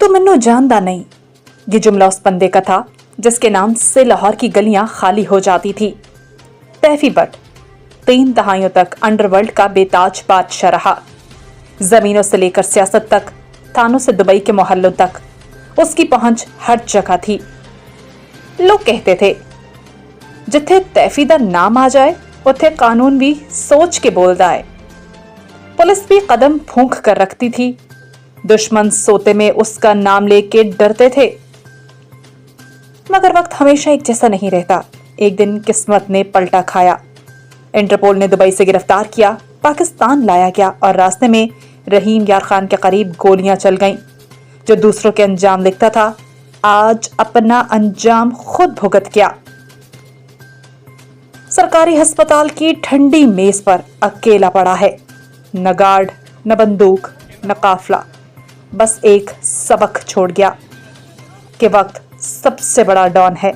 तू मैनू जानदा नहीं, ये जुमला उस बंदे का था जिसके नाम से लाहौर की गलियां खाली हो जाती थी। तैफी बट 3 दहाइयों तक अंडरवर्ल्ड का बेताज बादशाह रहा। जमीनों से लेकर सियासत तक, थानों से दुबई के मोहल्लों तक उसकी पहुंच हर जगह थी। लोग कहते थे जिथे तैफी दा नाम आ जाए उथे कानून भी सोच के बोलदा है। पुलिस भी कदम फूंक कर रखती थी। दुश्मन सोते में उसका नाम लेके डरते थे। मगर वक्त हमेशा एक जैसा नहीं रहता। एक दिन किस्मत ने पलटा खाया। इंटरपोल ने दुबई से गिरफ्तार किया, पाकिस्तान लाया गया और रास्ते में रहीम यार खान के करीब गोलियां चल गईं। जो दूसरों के अंजाम लिखता था, आज अपना अंजाम खुद भुगत गया। सरकारी अस्पताल की ठंडी मेज पर अकेला पड़ा है। न गार्ड, न बंदूक, न काफला, बस एक सबक छोड़ गया कि वक्त सबसे बड़ा डॉन है।